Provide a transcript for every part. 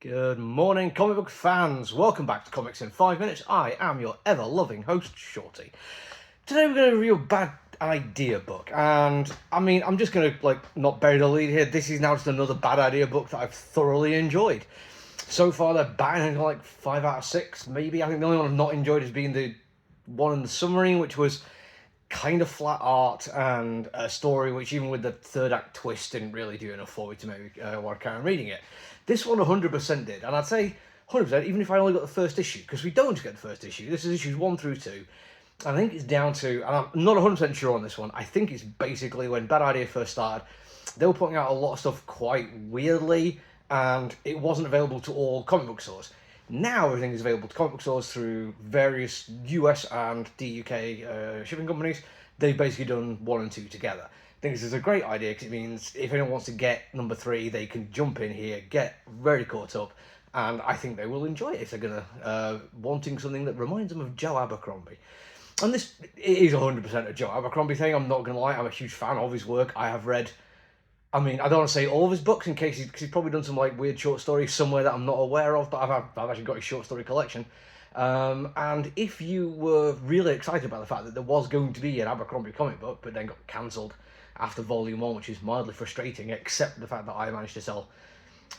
Good morning, comic book fans. Welcome back to Comics in 5 Minutes. I am your ever-loving host, Shorty. Today we're going to review a bad idea book, and I'm just going to, not bury the lead here. This is now just another bad idea book that I've thoroughly enjoyed. So far, they're batting 5 out of 6, maybe. I think the only one I've not enjoyed has been the one in the submarine, which was kind of flat art and a story which, even with the third act twist, didn't really do enough for me to make me want to carry on reading it. This one 100% did, and I'd say 100% even if I only got the first issue, because we don't get the first issue. This is issues 1 through 2. I think it's down to, and I'm not 100% sure on this one, I think it's basically when Bad Idea first started, they were putting out a lot of stuff quite weirdly, and it wasn't available to all comic book stores. Now everything is available to comic book stores through various US and DUK shipping companies. They've basically done 1 and 2 together. I think this is a great idea because it means if anyone wants to get number 3, they can jump in here, get very caught up, and I think they will enjoy it if they're gonna wanting something that reminds them of Joe Abercrombie. And this is 100% a Joe Abercrombie thing. I'm not gonna lie, I'm a huge fan of his work. I have read, I don't want to say all of his books in case he's probably done some weird short stories somewhere that I'm not aware of, but I've actually got his short story collection. And if you were really excited about the fact that there was going to be an Abercrombie comic book, but then got cancelled after volume 1, which is mildly frustrating, except the fact that I managed to sell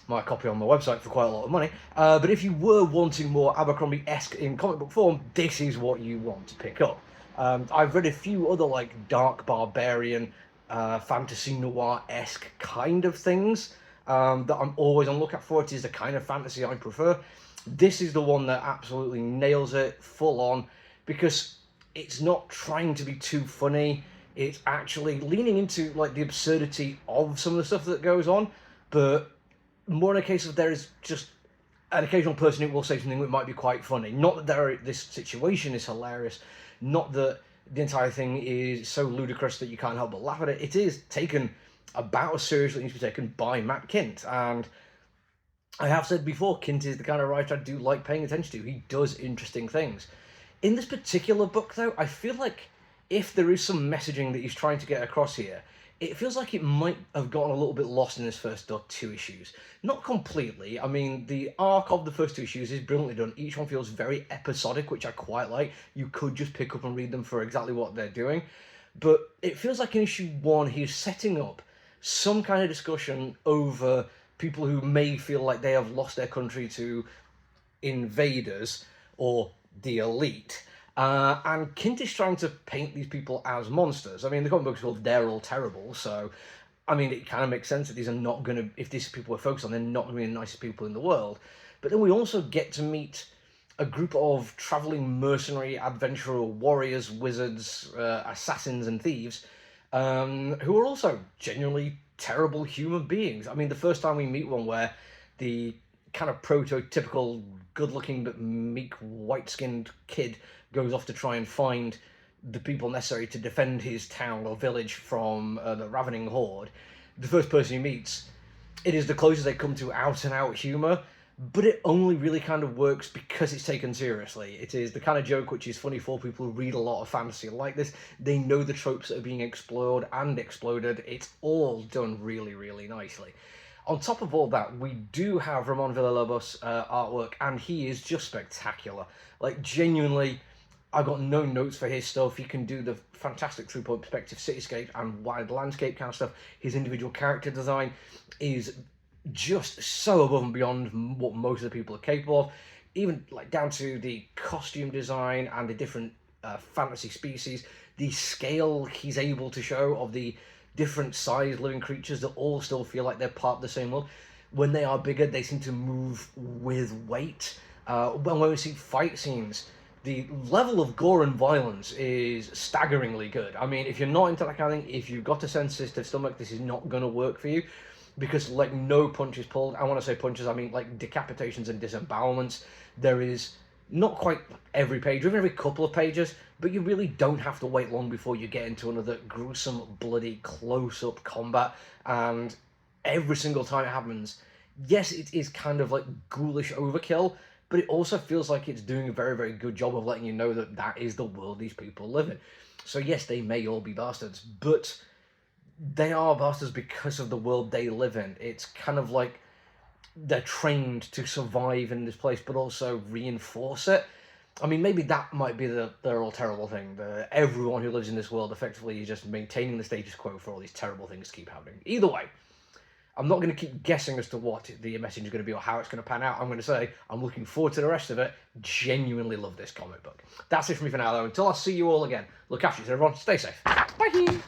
my copy on my website for quite a lot of money. But if you were wanting more Abercrombie-esque in comic book form, this is what you want to pick up. I've read a few other dark barbarian, fantasy noir-esque kind of things that I'm always on the lookout for. It is the kind of fantasy I prefer. This is the one that absolutely nails it full on, because it's not trying to be too funny. It's actually leaning into the absurdity of some of the stuff that goes on, but more in a case of there is just an occasional person who will say something that might be quite funny. Not that this situation is hilarious, not that the entire thing is so ludicrous that you can't help but laugh at it. It is taken about as seriously as it needs to be taken by Matt Kindt, and I have said before, Kindt is the kind of writer I do like paying attention to. He does interesting things. In this particular book, though, I feel like if there is some messaging that he's trying to get across here, it feels like it might have gotten a little bit lost in his first 2 issues. Not completely. The arc of the first 2 issues is brilliantly done. Each one feels very episodic, which I quite like. You could just pick up and read them for exactly what they're doing. But it feels like in issue 1, he's setting up some kind of discussion over people who may feel like they have lost their country to invaders or the elite. And Kindt is trying to paint these people as monsters. The comic book's called They're All Terrible, so, it kind of makes sense that these are not going to, if these people we're focused on, they're not going to be the nicest people in the world. But then we also get to meet a group of travelling mercenary, adventurer, warriors, wizards, assassins and thieves, who are also genuinely terrible human beings. The first time we meet one where the kind of prototypical good-looking but meek white-skinned kid goes off to try and find the people necessary to defend his town or village from the ravening horde. The first person he meets, it is the closest they come to out-and-out humour, but it only really kind of works because it's taken seriously. It is the kind of joke which is funny for people who read a lot of fantasy like this. They know the tropes that are being explored and exploded. It's all done really, really nicely. On top of all that, we do have Ramon Villalobos artwork, and he is just spectacular. Genuinely, I've got no notes for his stuff. He can do the fantastic three-point perspective cityscape and wide landscape kind of stuff. His individual character design is just so above and beyond what most of the people are capable of. Even down to the costume design and the different fantasy species, the scale he's able to show of the different sized living creatures that all still feel like they're part of the same world. When they are bigger, they seem to move with weight. When we see fight scenes, the level of gore and violence is staggeringly good. If you're not into that kind of thing, if you've got a sensitive stomach, this is not going to work for you, because no punch is pulled. I want to say punches, decapitations and disembowelments. There is not quite every page, or even every couple of pages, but you really don't have to wait long before you get into another gruesome, bloody, close-up combat, and every single time it happens, yes, it is kind of ghoulish overkill, but it also feels like it's doing a very, very good job of letting you know that that is the world these people live in. So yes, they may all be bastards, but they are bastards because of the world they live in. It's kind of they're trained to survive in this place, but also reinforce it. I mean, maybe that might be the all terrible thing. Everyone who lives in this world effectively is just maintaining the status quo for all these terrible things to keep happening. Either way, I'm not going to keep guessing as to what the message is going to be or how it's going to pan out. I'm going to say I'm looking forward to the rest of it. Genuinely love this comic book. That's it for me for now, though. Until I see you all again, look after yourself, everyone. Stay safe. Bye.